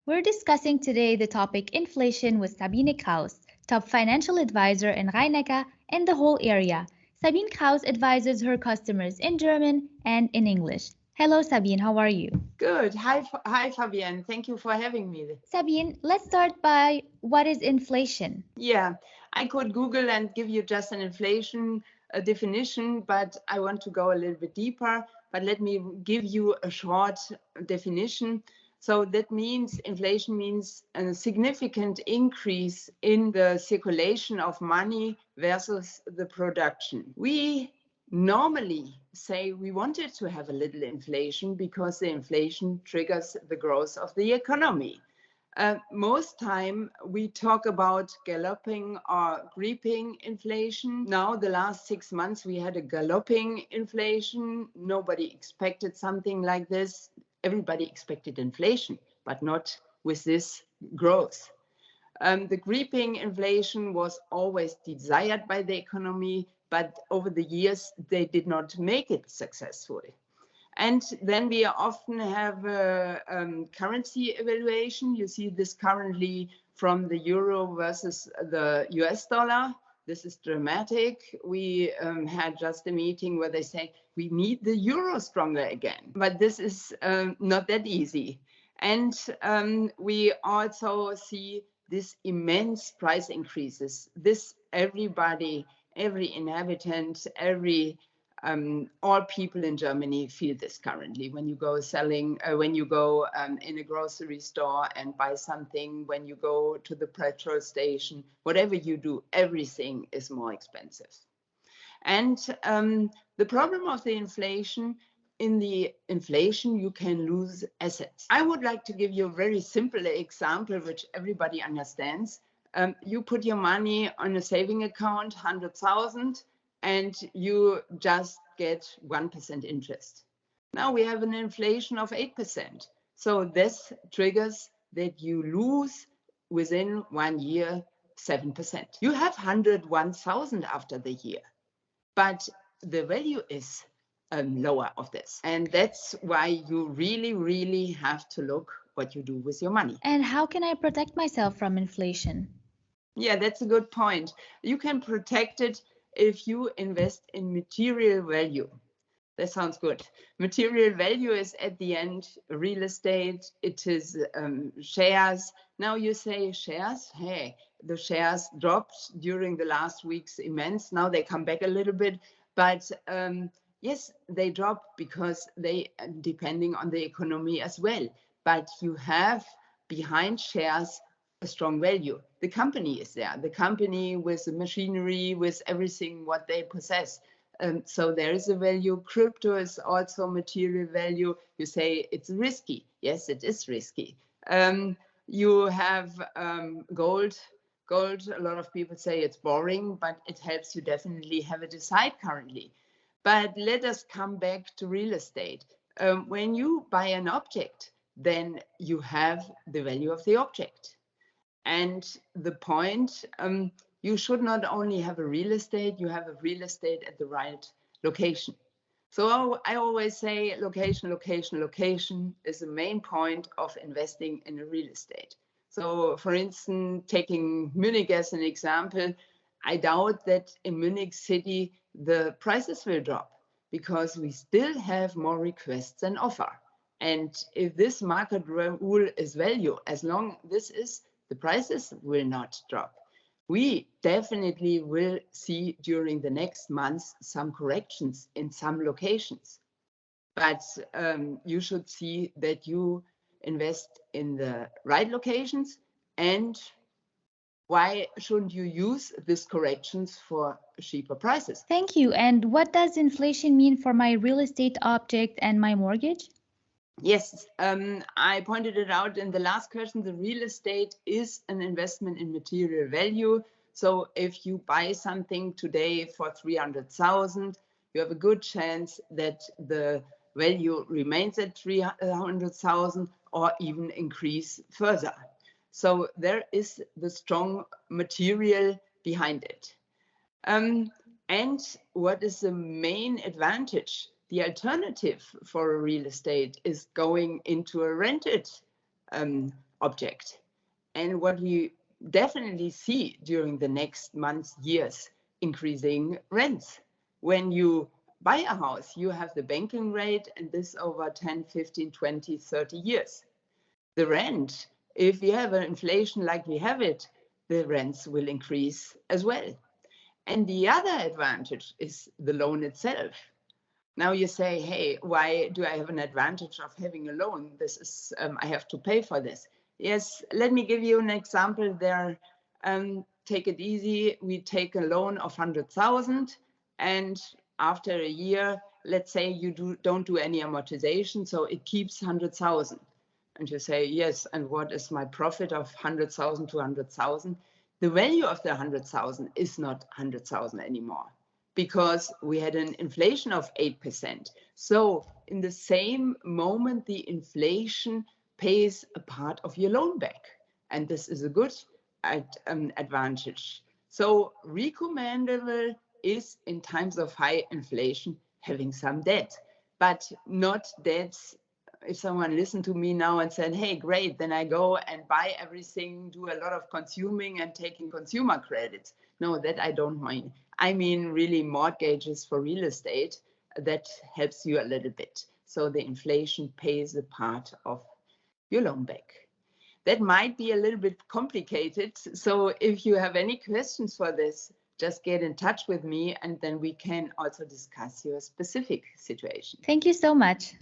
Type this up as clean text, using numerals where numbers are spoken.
We're discussing today the topic inflation with Sabine Krauß, top financial advisor in Rhein-Neckar and the whole area. Sabine Krauß advises her customers in German and in English. Hello, Sabine, how are you? Good. Hi, Fabienne. Thank you for having me. Sabine, let's start by what is inflation? Yeah, I could Google and give you just an inflation definition, but I want to go a little bit deeper. But let me give you a short definition. So that means inflation means a significant increase in the circulation of money versus the production. We normally say we wanted to have a little inflation because the inflation triggers the growth of the economy. Most time we talk about galloping or creeping inflation. Now, the last 6 months, we had a galloping inflation. Nobody expected something like this. Everybody expected inflation, but not with this growth. The creeping inflation was always desired by the economy, but over the years, they did not make it successfully. And then we often have a currency evaluation. You see this currently from the euro versus the US dollar. This is dramatic. We had just a meeting where they say we need the euro stronger again. But this is not that easy. And we also see this immense price increases. This everybody, every inhabitant, all people in Germany feel this currently. When you go in a grocery store and buy something, when you go to the petrol station, whatever you do, everything is more expensive. And the problem of the inflation, in the inflation, you can lose assets. I would like to give you a very simple example, which everybody understands. You put your money on a saving account, 100,000, and you just get 1% interest. Now we have an inflation of 8%. So this triggers that you lose within 1 year 7%. You have 101,000 after the year, but the value is lower of this. And that's why you really, really have to look what you do with your money. And how can I protect myself from inflation? Yeah, that's a good point. You can protect it if you invest in material value. That sounds good. Material value is at the end real estate. It is shares. Now you say shares. Hey, the shares dropped during the last weeks immense. Now they come back a little bit, but yes, they drop because they depending on the economy as well. But you have behind shares a strong value. The company is there. The company with the machinery, with everything what they possess. So there is a value. Crypto is also material value. You say it's risky. Yes, it is risky. You have gold. Gold, a lot of people say it's boring, but it helps you definitely have it aside currently. But let us come back to real estate. When you buy an object, then you have the value of the object. And the point, you should not only have a real estate, you have a real estate at the right location. So I always say location, location, location is the main point of investing in a real estate. So for instance, taking Munich as an example, I doubt that in Munich city, the prices will drop because we still have more requests than offer. And if this market rule is value, as long this is, the prices will not drop. We definitely will see during the next months some corrections in some locations. But you should see that you invest in the right locations. And why shouldn't you use these corrections for cheaper prices? Thank you. And what does inflation mean for my real estate object and my mortgage? Yes, I pointed it out in the last question. The real estate is an investment in material value. So if you buy something today for 300,000, you have a good chance that the value remains at 300,000 or even increase further. So there is the strong material behind it. And what is the main advantage? The alternative for a real estate is going into a rented object. And what we definitely see during the next months, years, increasing rents. When you buy a house, you have the banking rate, and this over 10, 15, 20, 30 years. The rent, if you have an inflation like we have it, the rents will increase as well. And the other advantage is the loan itself. Now you say, hey, why do I have an advantage of having a loan? This is, I have to pay for this. Yes, let me give you an example there. Take it easy. We take a loan of 100,000, and after a year, let's say you don't do any amortization, so it keeps 100,000. And you say, yes, and what is my profit of 100,000 to 100,000? The value of the 100,000 is not 100,000 anymore, because we had an inflation of 8%. So in the same moment, the inflation pays a part of your loan back. And this is a good advantage. So recommendable is, in times of high inflation, having some debt, but not debts. If someone listened to me now and said, hey, great, then I go and buy everything, do a lot of consuming and taking consumer credits. No, that I don't mind. I mean, really mortgages for real estate, that helps you a little bit. So the inflation pays a part of your loan back. That might be a little bit complicated. So if you have any questions for this, just get in touch with me, and then we can also discuss your specific situation. Thank you so much.